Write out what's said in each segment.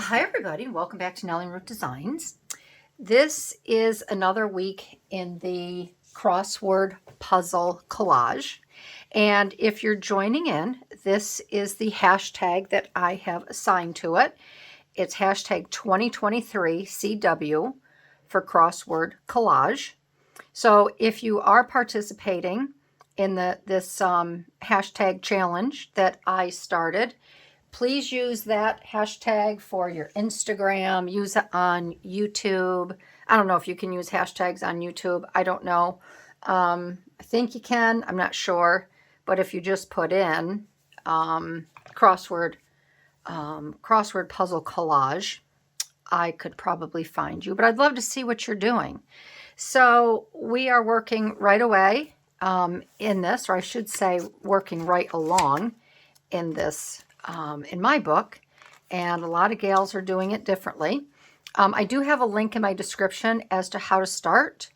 Hi everybody, welcome back to Nellie and Ruth Designs. This is another week in the Crossword Puzzle Collage. And if you're joining in, this is the hashtag that I have assigned to it. It's hashtag 2023CW for Crossword Collage. So if you are participating in this hashtag challenge that I started, please use that hashtag for your Instagram. Use it on YouTube. I don't know if you can use hashtags on YouTube. I don't know. I think you can. I'm not sure. But if you just put in crossword puzzle collage, I could probably find you. But I'd love to see what you're doing. So we are working right away in this, or I should say working right along in this in my book, and a lot of gals are doing it differently. I do have a link in my description as to how to start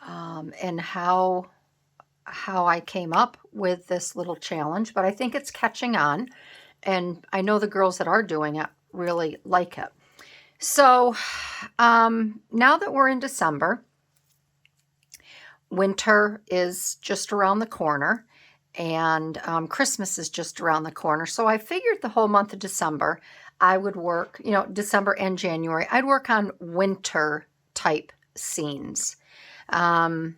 and how I came up with this little challenge, but I think it's catching on, and I know the girls that are doing it really like it. So now that we're in December, winter is just around the corner, and Christmas is just around the corner. So I figured the whole month of December, I would work, December and January, I'd work on winter type scenes. And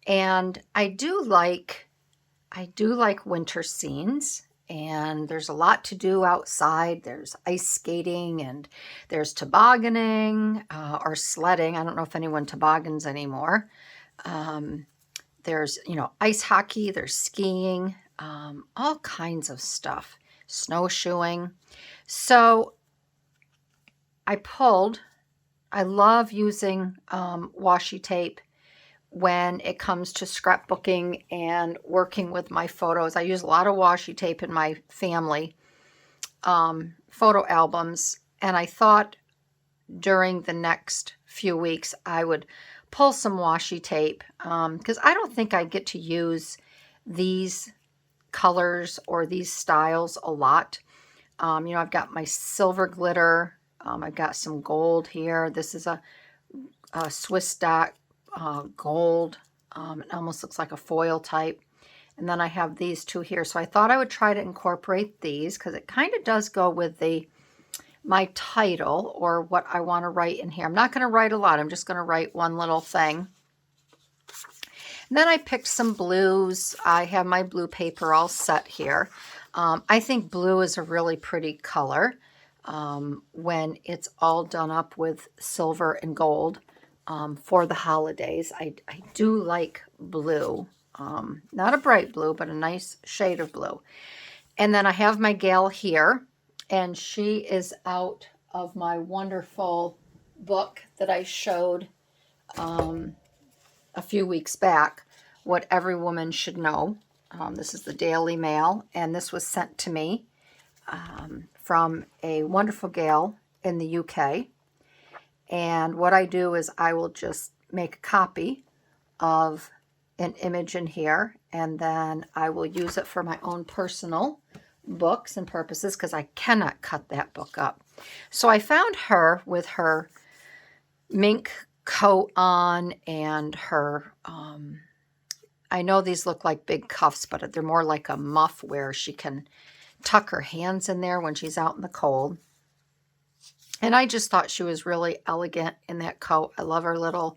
I do like winter scenes, and there's a lot to do outside. There's ice skating, and there's tobogganing or sledding. I don't know if anyone toboggans anymore. There's, ice hockey, there's skiing, all kinds of stuff, snowshoeing. So I love using washi tape when it comes to scrapbooking and working with my photos. I use a lot of washi tape in my family photo albums, and I thought during the next few weeks I would pull some washi tape because I don't think I get to use these colors or these styles a lot. I've got my silver glitter. I've got some gold here. This is a Swiss dot gold. It almost looks like a foil type. And then I have these two here. So I thought I would try to incorporate these because it kind of does go with my title or what I want to write in here. I'm not going to write a lot. I'm just going to write one little thing. And then I picked some blues. I have my blue paper all set here. I think blue is a really pretty color when it's all done up with silver and gold for the holidays. I do like blue. Not a bright blue, but a nice shade of blue. And then I have my gal here, and she is out of my wonderful book that I showed a few weeks back, What Every Woman Should Know. This is the Daily Mail, and this was sent to me from a wonderful gal in the UK. And what I do is I will just make a copy of an image in here, and then I will use it for my own personal books and purposes because I cannot cut that book up. So I found her with her mink coat on and her, I know these look like big cuffs, but they're more like a muff where she can tuck her hands in there when she's out in the cold. And I just thought she was really elegant in that coat. I love her little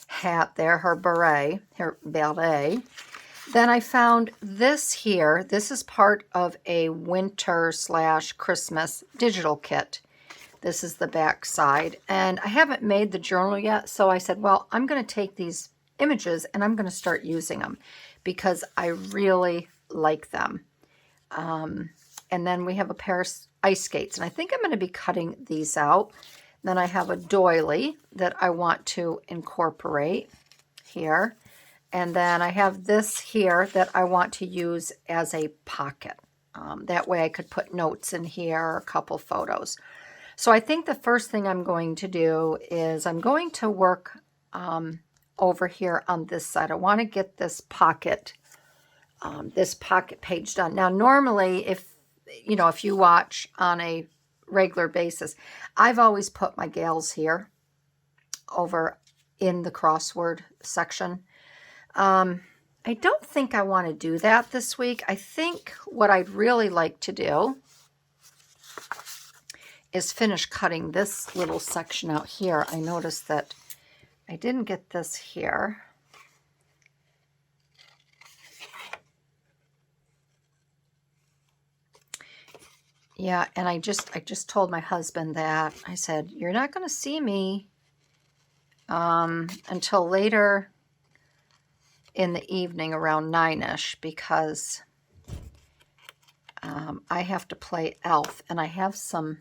hat there, her beret, her beret. Then I found this here. This is part of a winter/Christmas digital kit. This is the back side. And I haven't made the journal yet, so I said, well, I'm going to take these images and I'm going to start using them because I really like them. And then we have a pair of ice skates, and I think I'm going to be cutting these out. Then I have a doily that I want to incorporate here. And then I have this here that I want to use as a pocket. That way I could put notes in here, a couple photos. So I think the first thing I'm going to do is I'm going to work over here on this side. I want to get this pocket page done. Now, normally, if you watch on a regular basis. I've always put my gals here over in the crossword section. I don't think I want to do that this week. I think what I'd really like to do is finish cutting this little section out here. I noticed that I didn't get this here. Yeah, and I just told my husband that. I said, you're not going to see me until later in the evening around 9-ish, because I have to play Elf, and I have some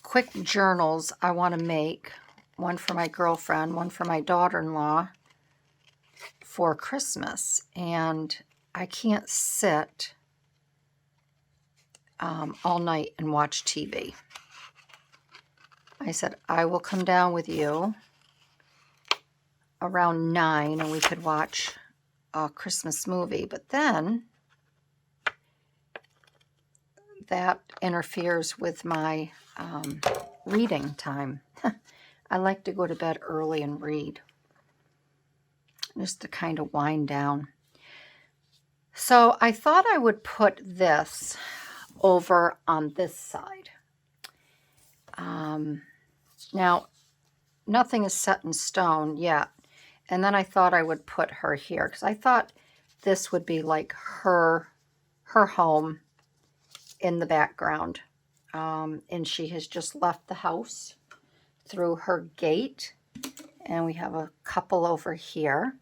quick journals I want to make. One for my girlfriend, one for my daughter-in-law for Christmas, and I can't sit all night and watch TV. I said, I will come down with you around 9 and we could watch a Christmas movie, but then that interferes with my reading time. I like to go to bed early and read, just to kind of wind down. So I thought I would put this over on this side. Now, nothing is set in stone yet. And then I thought I would put her here, because I thought this would be like her home in the background. And she has just left the house through her gate. And we have a couple over here.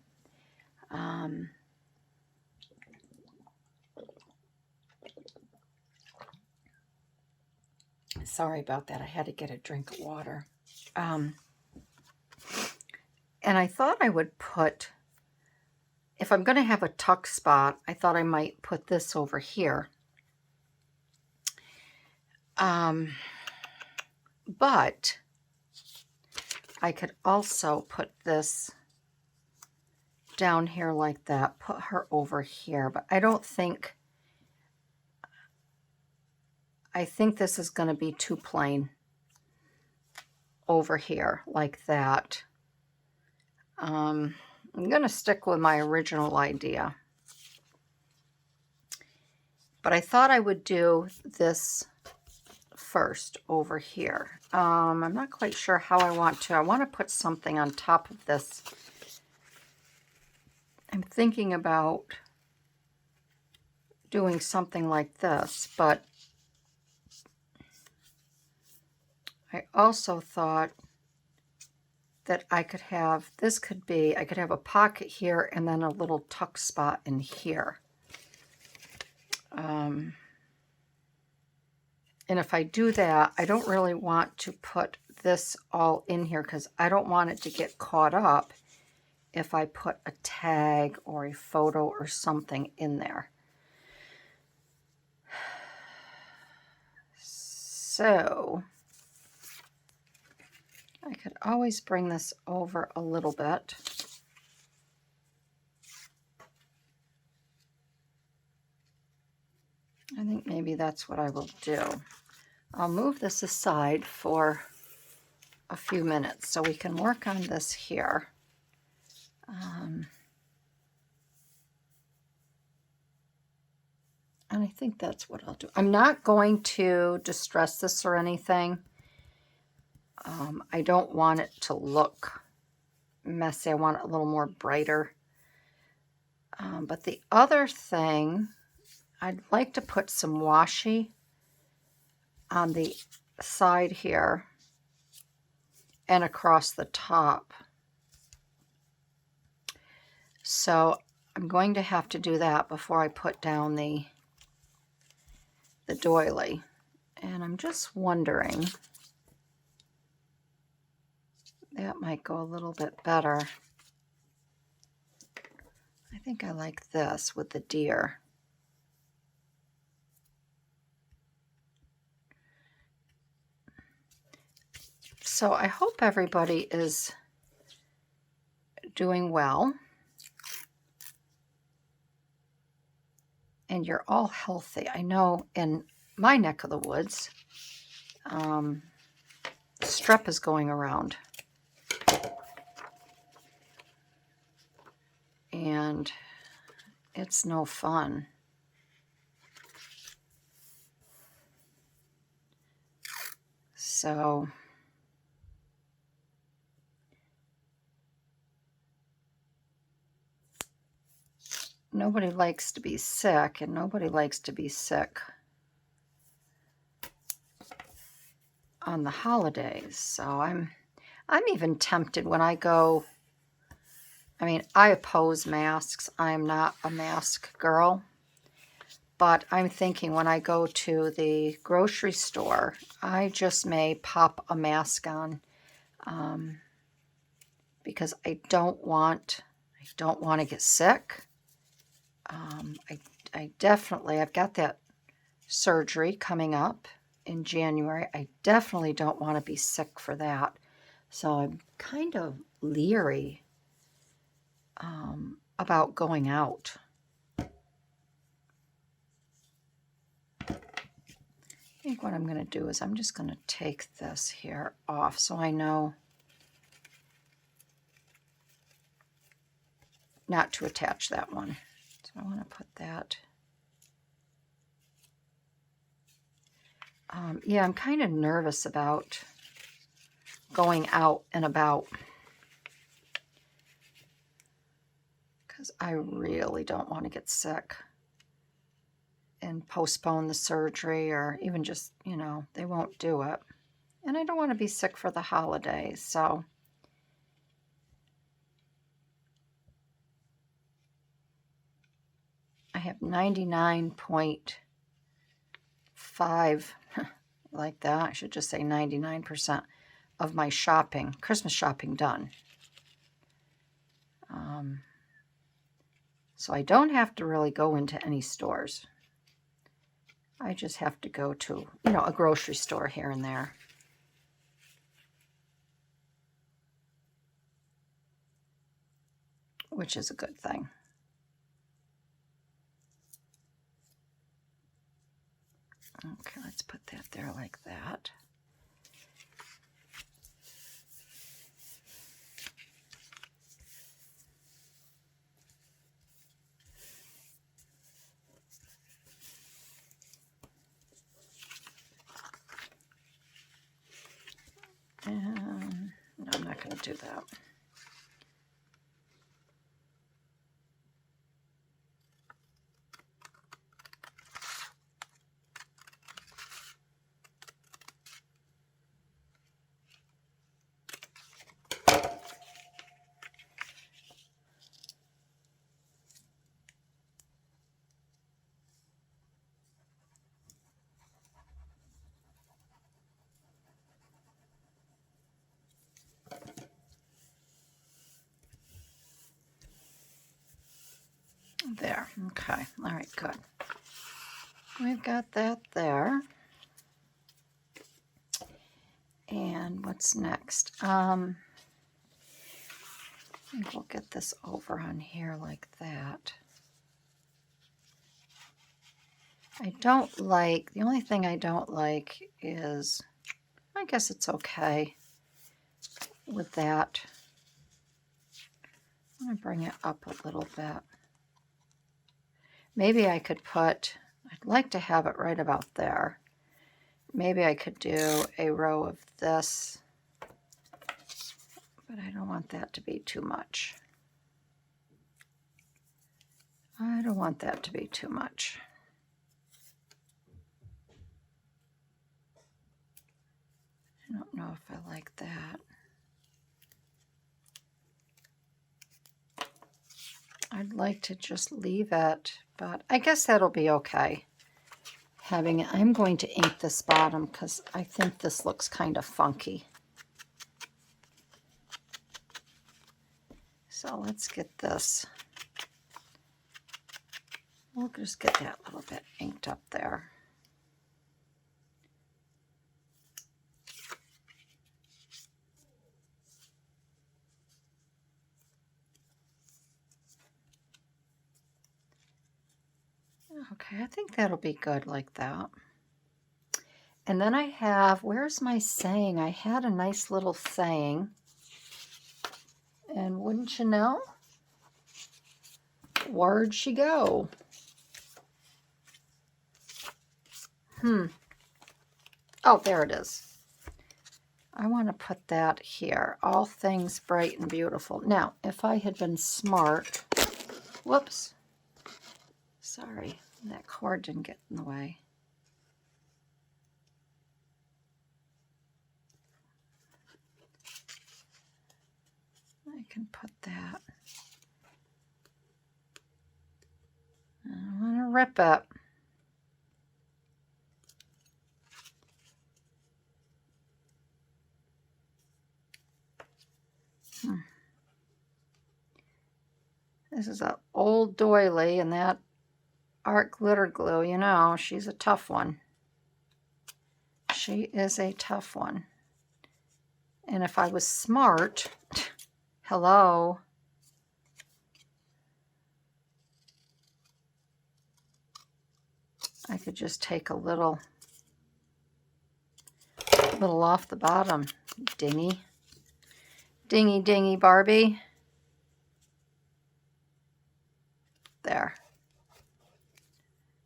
Sorry about that. I had to get a drink of water. And I thought I would put, if I'm going to have a tuck spot, I thought I might put this over here. But I could also put this down here like that, put her over here, but I don't think, I think this is going to be too plain over here like that. I'm going to stick with my original idea. But I thought I would do this first over here. I'm not quite sure how I want to. I want to put something on top of this. I'm thinking about doing something like this, but I also thought that I could have, this could be, I could have a pocket here and then a little tuck spot in here. And if I do that, I don't really want to put this all in here, because I don't want it to get caught up if I put a tag or a photo or something in there. So I could always bring this over a little bit. I think maybe that's what I will do. I'll move this aside for a few minutes so we can work on this here. And I think that's what I'll do. I'm not going to distress this or anything. I don't want it to look messy. I want it a little more brighter. But the other thing, I'd like to put some washi on the side here and across the top. So I'm going to have to do that before I put down the doily. And I'm just wondering, that might go a little bit better. I think I like this with the deer. So I hope everybody is doing well and you're all healthy. I know in my neck of the woods, strep is going around. And it's no fun. So nobody likes to be sick, and nobody likes to be sick on the holidays. So I'm even tempted when I go. I mean, I oppose masks. I'm not a mask girl. But I'm thinking when I go to the grocery store, I just may pop a mask on because I don't want to get sick. I definitely, I've got that surgery coming up in January. I definitely don't want to be sick for that. So I'm kind of leery about going out. I think what I'm going to do is I'm just going to take this here off so I know not to attach that one. So I want to put that. Yeah, I'm kind of nervous about going out and about because I really don't want to get sick and postpone the surgery, or even just, you know, they won't do it. And I don't want to be sick for the holidays, so I have 99.5, like that. I should just say 99% of my shopping, Christmas shopping done. So I don't have to really go into any stores. I just have to go to, you know, a grocery store here and there. Which is a good thing. Okay, let's put that there like that. And no, I'm not going to do that. There. Okay. All right, good. We've got that there. And what's next? I think we'll get this over on here like that. The only thing I don't like is, I guess it's okay with that. I'm going to bring it up a little bit. Maybe I could put, I'd like to have it right about there. Maybe I could do a row of this, but I don't want that to be too much. I don't want that to be too much. I don't know if I like that. I'd like to just leave it, but I guess that'll be okay. Having it, I'm going to ink this bottom because I think this looks kind of funky. So let's get this. We'll just get that little bit inked up there. Okay, I think that'll be good like that. And then I have, where's my saying? I had a nice little saying. And wouldn't you know, where'd she go? Oh, there it is. I want to put that here. All things bright and beautiful. Now, if I had been smart, whoops. Sorry, that cord didn't get in the way. I can put that. I don't want to rip it. This is an old doily, and that art glitter glue, you know, she's a tough one. She is a tough one. And if I was smart, hello. I could just take a little off the bottom. Dingy. Dingy, dingy Barbie. There.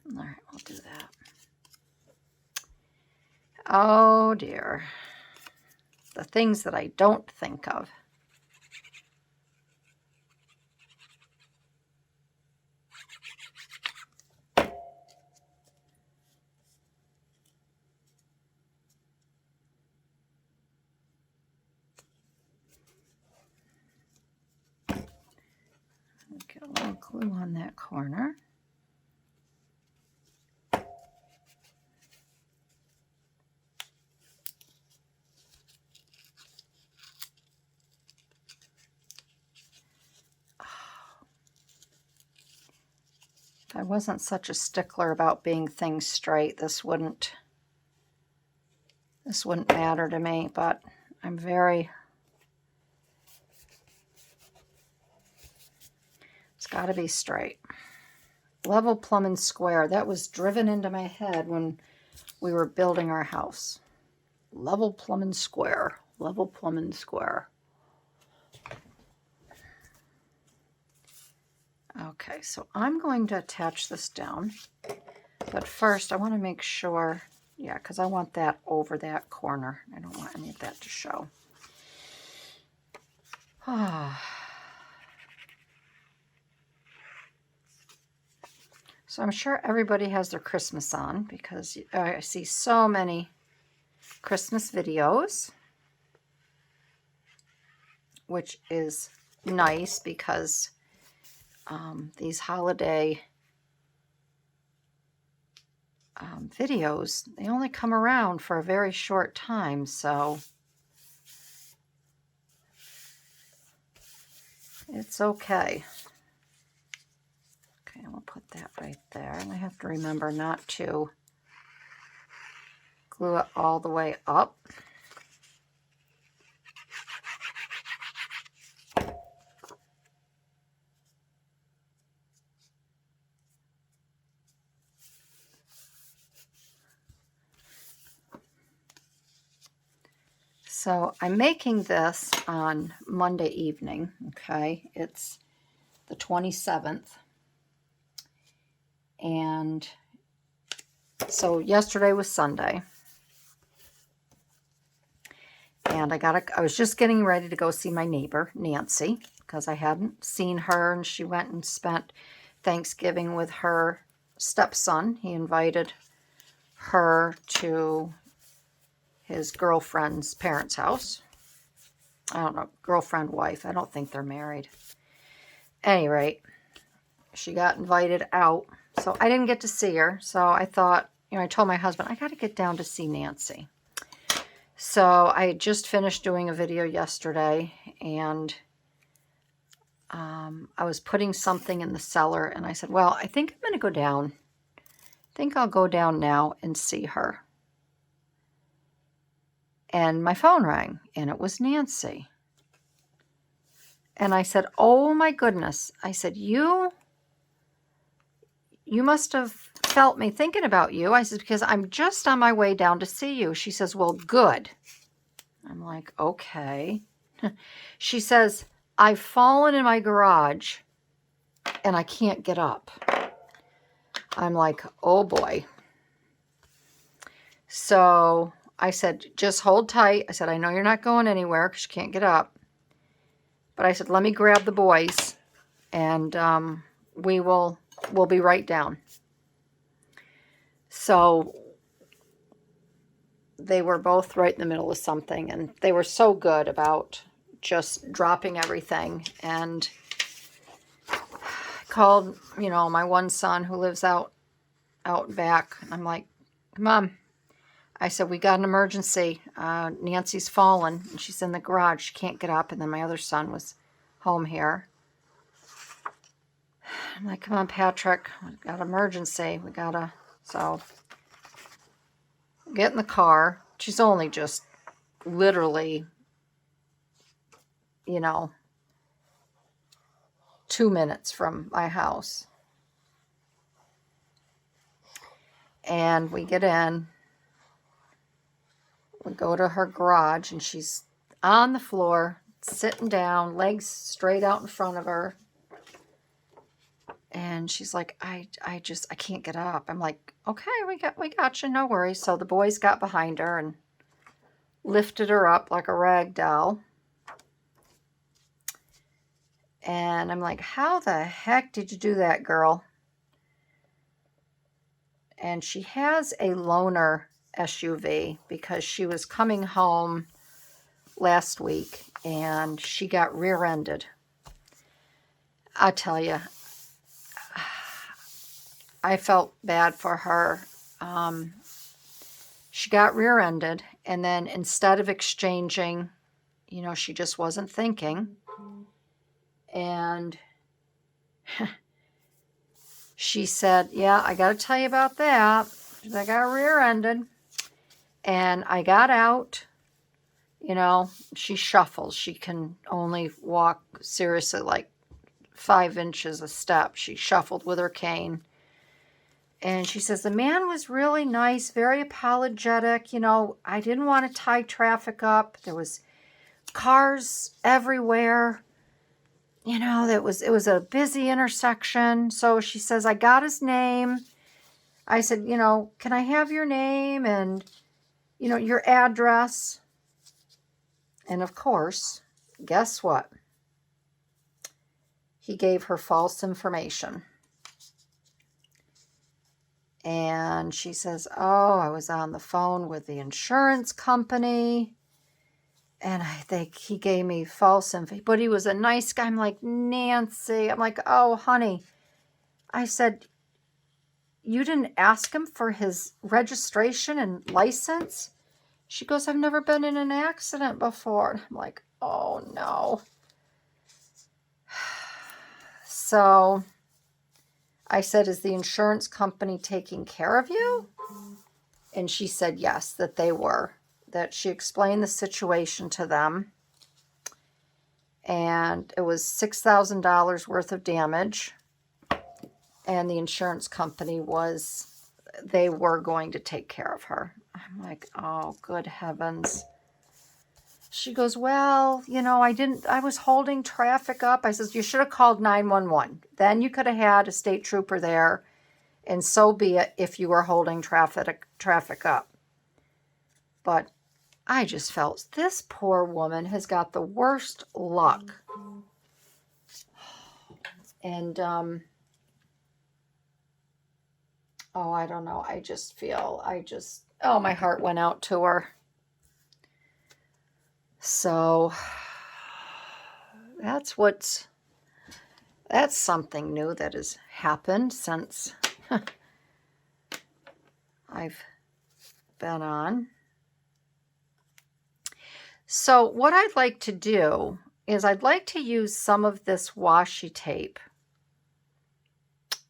All right, we'll do that. Oh dear. The things that I don't think of. Get a little glue on that corner. If I wasn't such a stickler about being things straight, this wouldn't matter to me, but I'm very... It's got to be straight. Level, plumb, and square. That was driven into my head when we were building our house. Level, plumb, and square. Level, plumb, and square. Okay, so I'm going to attach this down. But first, I want to make sure, yeah, because I want that over that corner. I don't want any of that to show. So I'm sure everybody has their Christmas on because I see so many Christmas videos, which is nice because these holiday videos, they only come around for a very short time, so it's okay. Okay, we'll put that right there, and I have to remember not to glue it all the way up. So I'm making this on Monday evening, okay? It's the 27th. And so yesterday was Sunday. And I was just getting ready to go see my neighbor, Nancy, because I hadn't seen her, and she went and spent Thanksgiving with her stepson. He invited her to his girlfriend's parents' house. I don't know, girlfriend, wife. I don't think they're married. At any rate, she got invited out. So I didn't get to see her. So I thought, I told my husband, I got to get down to see Nancy. So I had just finished doing a video yesterday, and I was putting something in the cellar, and I said, well, I think I'm going to go down. I think I'll go down now and see her. And my phone rang, and it was Nancy. And I said, oh my goodness. I said, you must have felt me thinking about you. I said, because I'm just on my way down to see you. She says, well, good. I'm like, okay. She says, I've fallen in my garage and I can't get up. I'm like, oh boy. So I said, just hold tight. I said, I know you're not going anywhere because you can't get up. But I said, let me grab the boys and we'll be right down. So they were both right in the middle of something, and they were so good about just dropping everything. And I called, you know, my one son who lives out back. I'm like, Mom, I said, we got an emergency. Nancy's fallen, and she's in the garage. She can't get up. And then my other son was home here. I'm like, come on, Patrick, we got an emergency. We gotta, so get in the car. She's only just literally, you know, 2 minutes from my house. And we get in. We go to her garage, and she's on the floor, sitting down, legs straight out in front of her. And she's like, I can't get up. I'm like, okay, we got you, no worries. So the boys got behind her and lifted her up like a rag doll. And I'm like, how the heck did you do that, girl? And she has a loaner SUV because she was coming home last week and she got rear-ended. I tell you, I felt bad for her. She got rear-ended, and then instead of exchanging, you know, she just wasn't thinking. And she said, yeah, I got to tell you about that. I got rear-ended, and I got out. You know, she shuffles. She can only walk seriously like 5 inches a step. She shuffled with her cane. And she says, the man was really nice, very apologetic. You know, I didn't want to tie traffic up. There was cars everywhere. You know, it was a busy intersection. So she says, I got his name. I said, you know, can I have your name and, you know, your address? And of course, guess what? He gave her false information. And she says, oh, I was on the phone with the insurance company, and I think he gave me false info, but he was a nice guy. I'm like, Nancy, I'm like, oh, honey. I said, you didn't ask him for his registration and license? She goes, I've never been in an accident before. And I'm like, oh, no. So I said, is the insurance company taking care of you? And she said, yes, that they were. That she explained the situation to them. And it was $6,000 worth of damage. And the insurance company they were going to take care of her. I'm like, oh, good heavens. She goes, well, you know, I was holding traffic up. I says, you should have called 911. Then you could have had a state trooper there, and so be it if you were holding traffic up. But I just felt this poor woman has got the worst luck. And, oh, I don't know. Oh, my heart went out to her. So that's something new that has happened since I've been on. So what I'd like to do is I'd like to use some of this washi tape.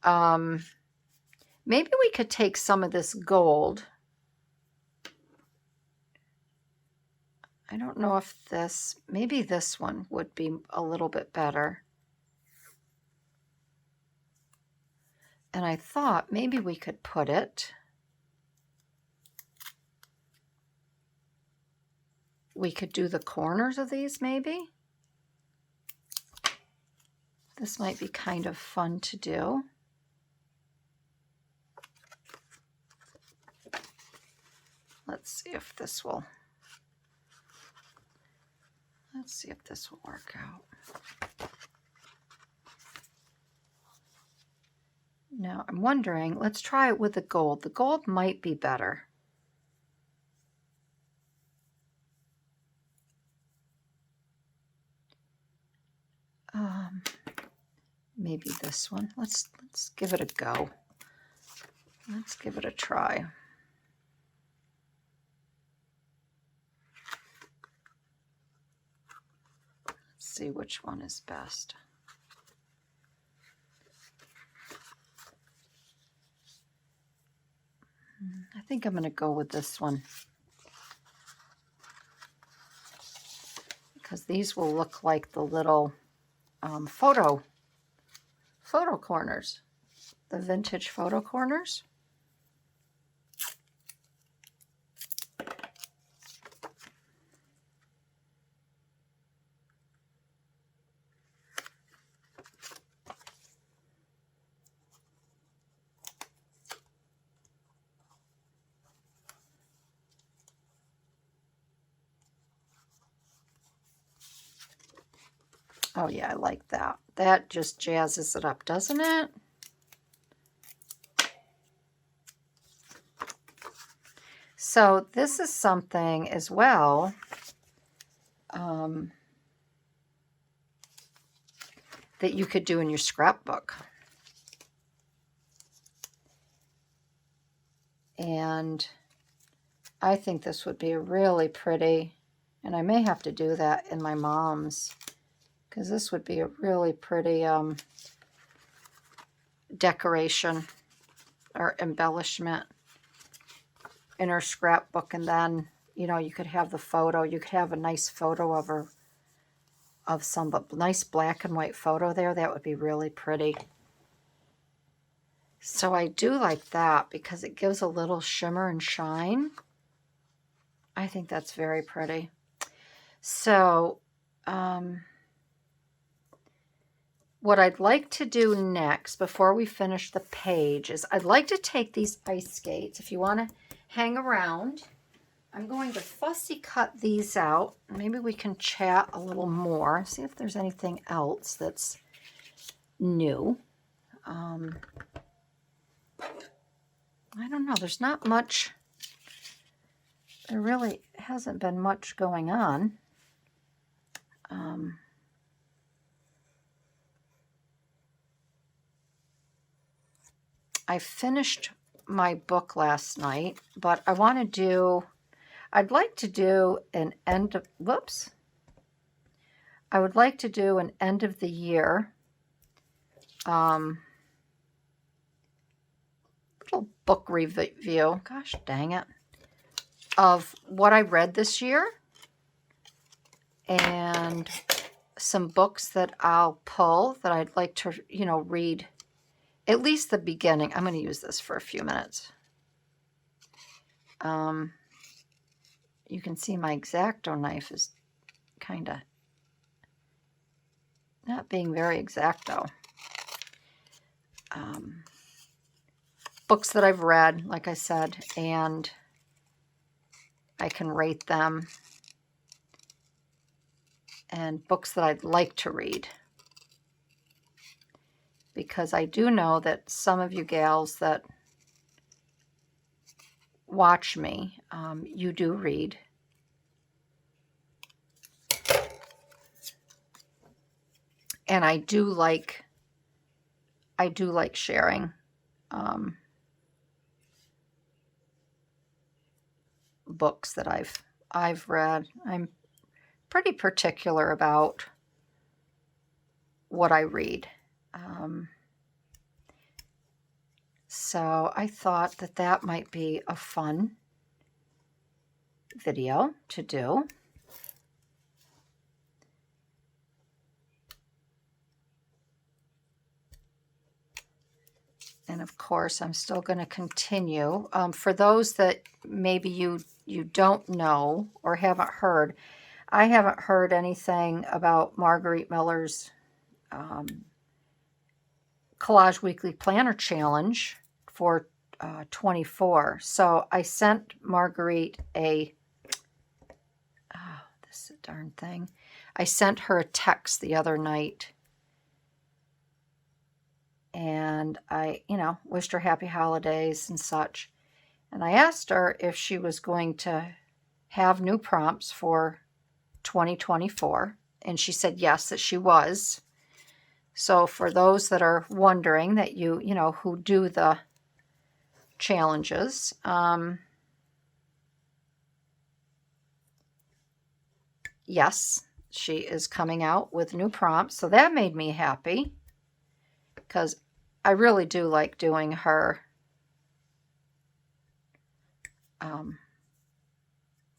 Maybe we could take some of this gold. I don't know if maybe this one would be a little bit better. And I thought maybe we could put it, we could do the corners of these maybe. This might be kind of fun to do. Let's see if this will, work out. Now I'm wondering, let's try it with the gold. The gold might be better. Maybe this one. Let's give it a go. Let's give it a try. Let's see which one is best. I think I'm going to go with this one, because these will look like the little photo corners, the vintage photo corners. Oh yeah, I like that. That just jazzes it up, doesn't it? So this is something as well that you could do in your scrapbook. And I think this would be really pretty, and I may have to do that in my mom's, because this would be a really pretty decoration or embellishment in her scrapbook. And then, you know, you could have the photo, you could have a nice photo of her, of some nice black and white photo there. That would be really pretty. So I do like that because it gives a little shimmer and shine. I think that's very pretty. So what I'd like to do next, before we finish the page, is I'd like to take these ice skates. If you want to hang around, I'm going to fussy cut these out. Maybe we can chat a little more, see if there's anything else that's new. I don't know. There's not much. There really hasn't been much going on. I finished my book last night, but I want to do, I'd like to do an end of, whoops. I would like to do an end of the year little book review, gosh dang it, of what I read this year and some books that I'll pull that I'd like to, you know, read. At least the beginning. I'm going to use this for a few minutes. You can see my X-Acto knife is kind of not being very X-Acto. Books that I've read, like I said, and I can rate them. And books that I'd like to read. Because I do know that some of you gals that watch me, you do read. And I do like sharing books that I've read. I'm pretty particular about what I read. So I thought that that might be a fun video to do. And of course, I'm still going to continue. For those that maybe you don't know or haven't heard, I haven't heard anything about Marguerite Miller's Collage Weekly Planner Challenge for 24. So I sent Marguerite this is a darn thing. I sent her a text the other night. And I, wished her happy holidays and such. And I asked her if she was going to have new prompts for 2024. And she said yes, that she was. So for those that are wondering that who do the challenges, yes, she is coming out with new prompts. So that made me happy, because I really do like doing her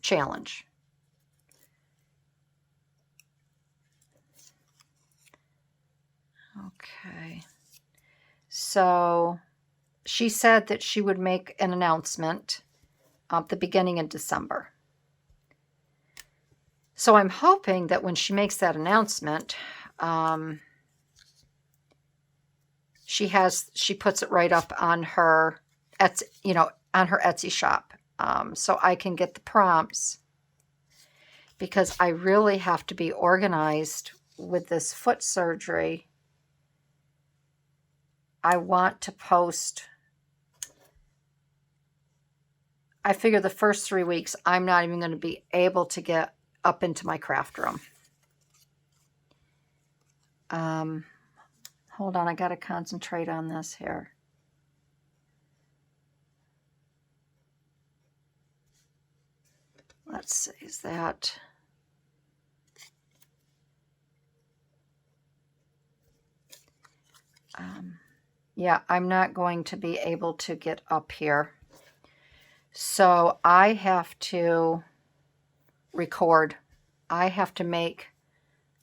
challenge. Okay. So she said that she would make an announcement at the beginning of December. So I'm hoping that when she makes that announcement, she puts it right up on her Etsy, on her Etsy shop, so I can get the prompts, because I really have to be organized with this foot surgery. I want to post. I figure the first 3 weeks I'm not even going to be able to get up into my craft room. Hold on, I got to concentrate on this here. Let's see, is that... yeah, I'm not going to be able to get up here. So I have to record. I have to make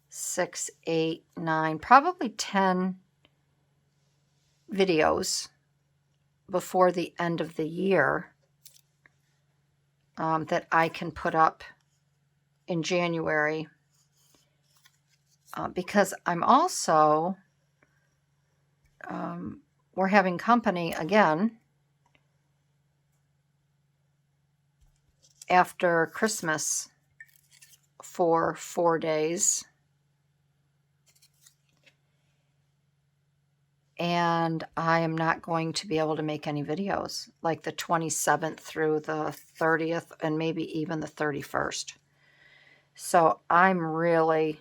6, 8, 9, probably 10 videos before the end of the year that I can put up in January, because I'm also we're having company again after Christmas for 4 days. And I am not going to be able to make any videos, like the 27th through the 30th and maybe even the 31st. So I'm really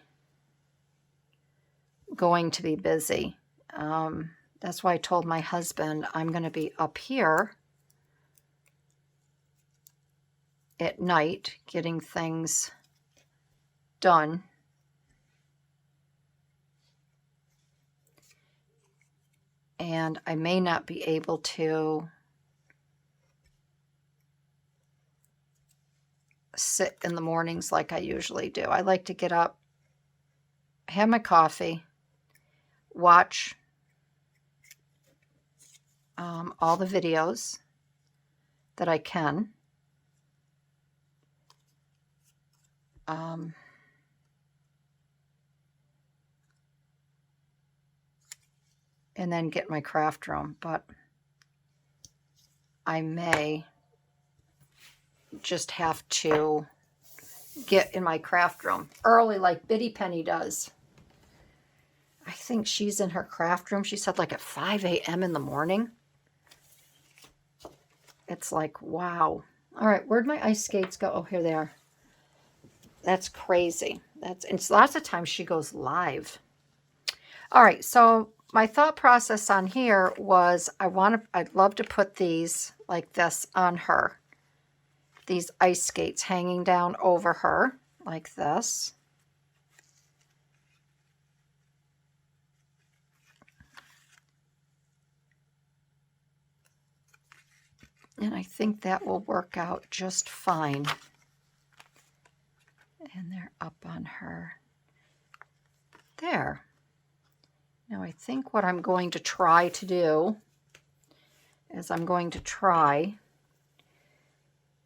going to be busy. That's why I told my husband I'm going to be up here at night getting things done. And I may not be able to sit in the mornings like I usually do. I like to get up, have my coffee, watch all the videos that I can. And then get my craft room, but I may just have to get in my craft room early like Biddy Penny does. I think she's in her craft room, she said, like at 5 a.m. in the morning. It's like, wow. All right, where'd my ice skates go? Oh, here they are. That's crazy. It's lots of times she goes live. All right, so my thought process on here was I'd love to put these like this on her. These ice skates hanging down over her like this. And I think that will work out just fine. And they're up on her. There. Now I think what I'm going to try to do is I'm going to try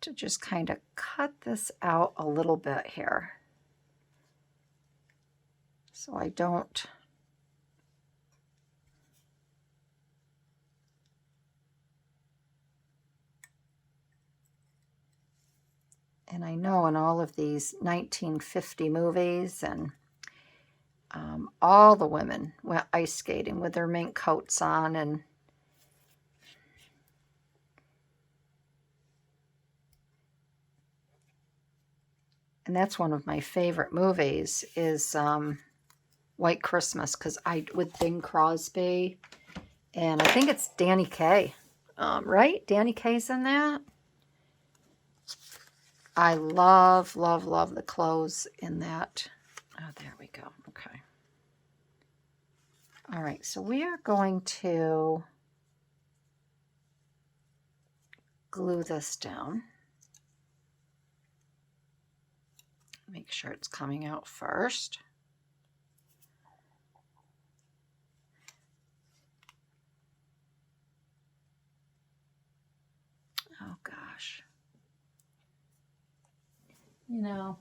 to just kind of cut this out a little bit here, so I don't and I know in all of these 1950 movies and all the women went ice skating with their mink coats on, and that's one of my favorite movies is White Christmas, because with Bing Crosby, and I think it's Danny Kaye, right? Danny Kaye's in that. I love, love, love the clothes in that. Oh, there we go. Okay. All right, so we are going to glue this down. Make sure it's coming out first. Oh gosh. You know,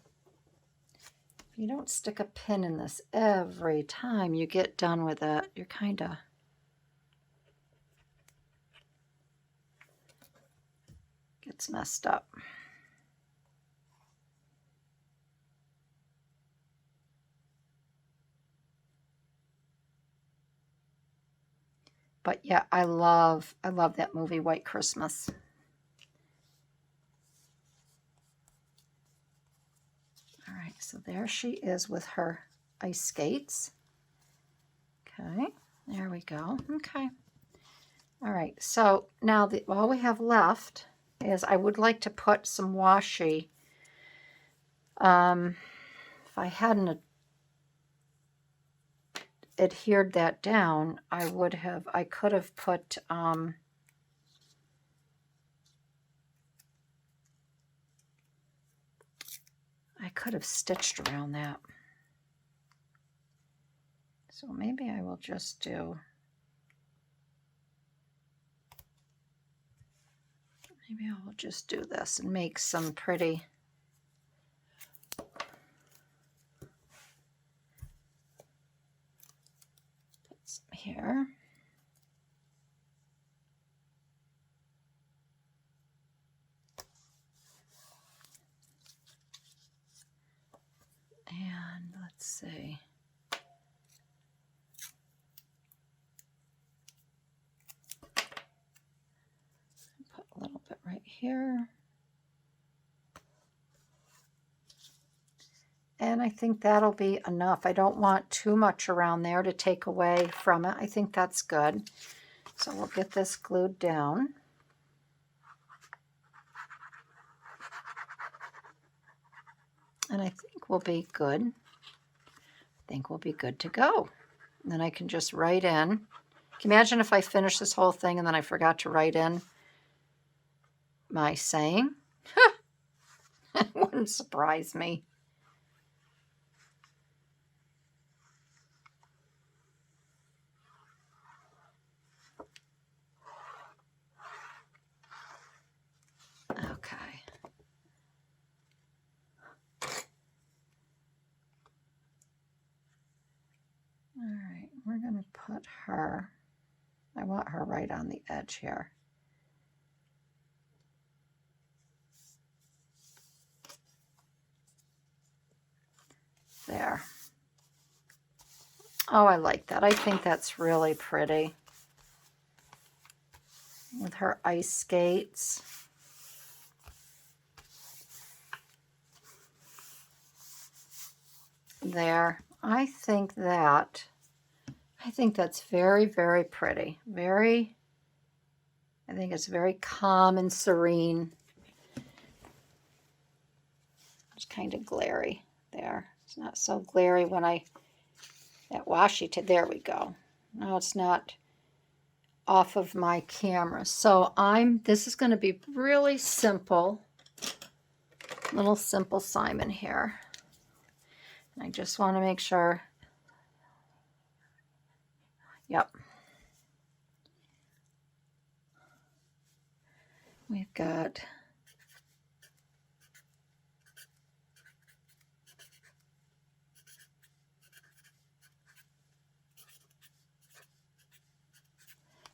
if you don't stick a pin in this every time you get done with it, you're kind of gets messed up. But yeah, I love that movie, White Christmas. All right, so there she is with her ice skates. Okay, there we go. Okay. All right, so now all we have left is I would like to put some washi. If I hadn't adhered that down, I could have put I could have stitched around that. So maybe I will just do, maybe I will just do this and make some pretty here. And let's see. Put a little bit right here. And I think that'll be enough. I don't want too much around there to take away from it. I think that's good. So we'll get this glued down. And I think we'll be good. I think we'll be good to go. And then I can just write in. Can you imagine if I finish this whole thing and then I forgot to write in my saying? It wouldn't surprise me. Okay. All right, we're going to put her, I want her right on the edge here. There. Oh, I like that. I think that's really pretty. With her ice skates. There. I think that's very, very pretty. I think it's very calm and serene. It's kind of glary there. It's not so glary when that washi tape. There we go. No, it's not off of my camera. So this is going to be really simple. Little simple Simon here. And I just want to make sure. Yep. We've got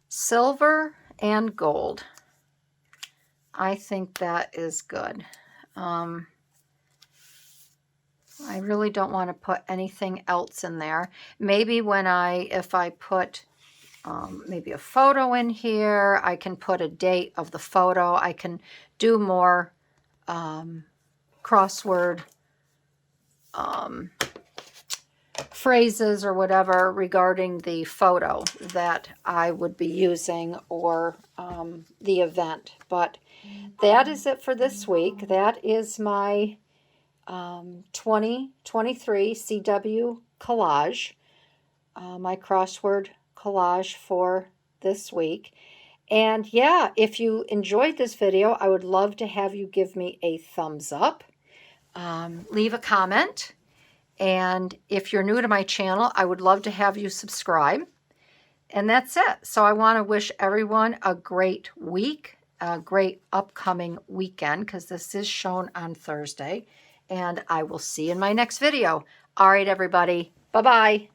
silver and gold. I think that is good. I really don't want to put anything else in there. Maybe if I put maybe a photo in here, I can put a date of the photo. I can do more crossword phrases or whatever regarding the photo that I would be using, or the event. But that is it for this week. That is my 2023 CW collage, my crossword collage for this week. And yeah, if you enjoyed this video, I would love to have you give me a thumbs up, leave a comment, and if you're new to my channel, I would love to have you subscribe. And that's it. So I want to wish everyone a great week, a great upcoming weekend, because this is shown on Thursday. And I will see you in my next video. All right, everybody. Bye-bye.